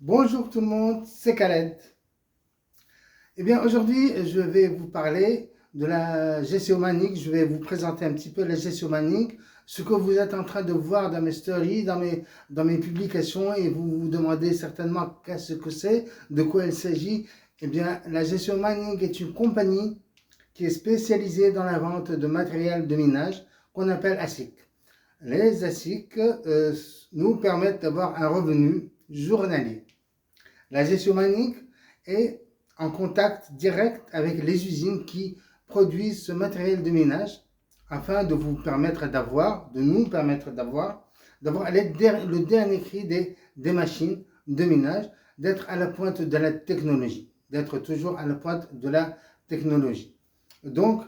Bonjour tout le monde, c'est Khaled. Eh bien aujourd'hui je vais vous parler de la gestion manique. Je vais vous présenter un petit peu la gestion manique, ce que vous êtes en train de voir dans mes stories, dans mes publications, et vous vous demandez certainement qu'est-ce que c'est, de quoi il s'agit. Eh bien la gestion manique est une compagnie qui est spécialisée dans la vente de matériel de minage qu'on appelle ASIC. Les ASIC nous permettent d'avoir un revenu journalier. La gestion manique est en contact direct avec les usines qui produisent ce matériel de ménage afin de vous permettre d'avoir, de nous permettre d'avoir le dernier cri des machines de ménage, d'être à la pointe de la technologie, d'être toujours à la pointe de la technologie. Donc,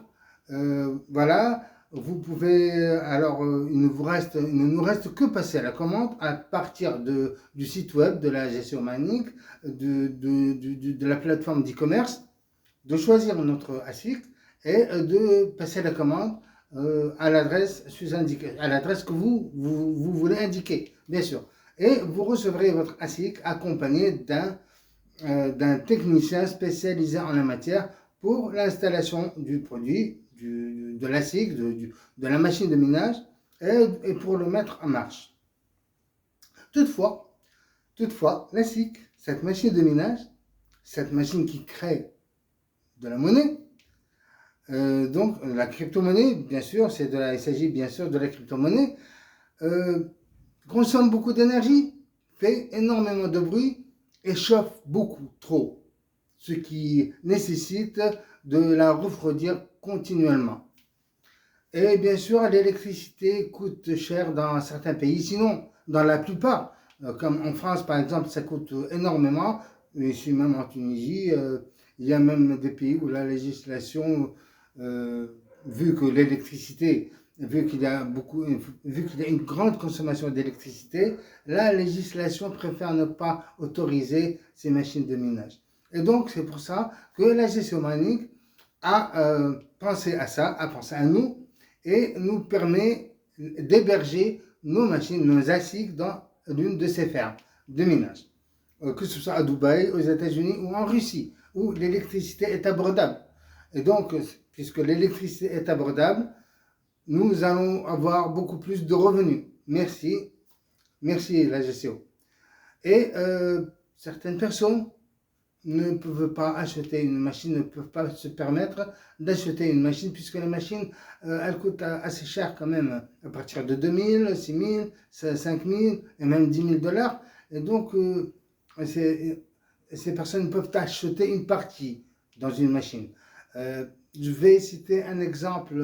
voilà, vous pouvez, alors il ne nous reste que passer à la commande à partir du site web de la gestion manique, de la plateforme d'e-commerce, de choisir notre ASIC et de passer la commande à l'adresse que vous voulez indiquer, bien sûr. Et vous recevrez votre ASIC accompagné d'un technicien spécialisé en la matière pour l'installation du produit, de l'ASIC, de la machine de ménage et pour le mettre en marche. Toutefois, l'ASIC, cette machine de ménage, cette machine qui crée de la monnaie, donc la crypto-monnaie, bien sûr, il s'agit bien sûr de la crypto-monnaie, consomme beaucoup d'énergie, fait énormément de bruit et chauffe beaucoup trop, ce qui nécessite de la refroidir continuellement. Et bien sûr, l'électricité coûte cher dans certains pays, sinon dans la plupart, comme en France par exemple, ça coûte énormément. Ici même en Tunisie, il y a même des pays où la législation, vu que l'électricité, vu qu'il y a une grande consommation d'électricité, la législation préfère ne pas autoriser ces machines de ménage. Et donc c'est pour ça que la gestion manique a pensé à ça, a pensé à nous, et nous permet d'héberger nos machines, nos ASIC dans l'une de ces fermes de ménage, que ce soit à Dubaï, aux États-Unis ou en Russie, où l'électricité est abordable. Et donc, puisque l'électricité est abordable, nous allons avoir beaucoup plus de revenus. Merci la gestion. Et certaines personnes ne peuvent pas acheter une machine, ne peuvent pas se permettre d'acheter une machine, puisque la machine, elle coûte assez cher quand même, à partir de 2000, 6000, 5000 et même 10 000 $. Et donc, ces personnes peuvent acheter une partie dans une machine. Je vais citer un exemple.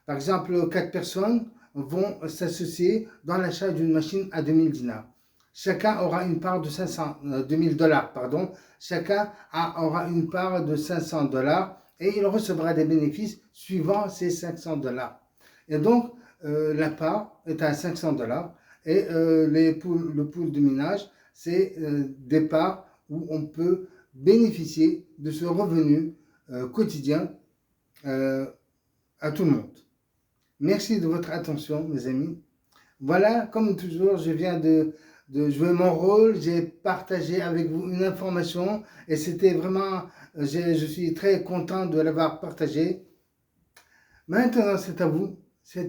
Par exemple, 4 personnes vont s'associer dans l'achat d'une machine à 2000 dinars. Chacun aura une part de 2000 $, pardon. Chacun aura une part de 500 $ et il recevra des bénéfices suivant ces 500 $. Et donc, la part est à 500 $ et le pool de ménage, c'est des parts où on peut bénéficier de ce revenu quotidien à tout le monde. Merci de votre attention, mes amis. Voilà, comme toujours, je viens de jouer mon rôle, j'ai partagé avec vous une information et c'était vraiment, je suis très content de l'avoir partagé. Maintenant, c'est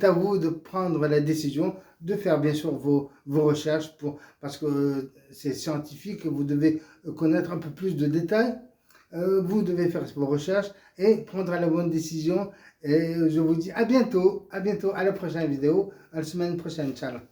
à vous de prendre la décision de faire bien sûr vos recherches parce que c'est scientifique, vous devez connaître un peu plus de détails. Vous devez faire vos recherches et prendre la bonne décision. Et je vous dis à bientôt, à la prochaine vidéo, à la semaine prochaine, Inch'Allah.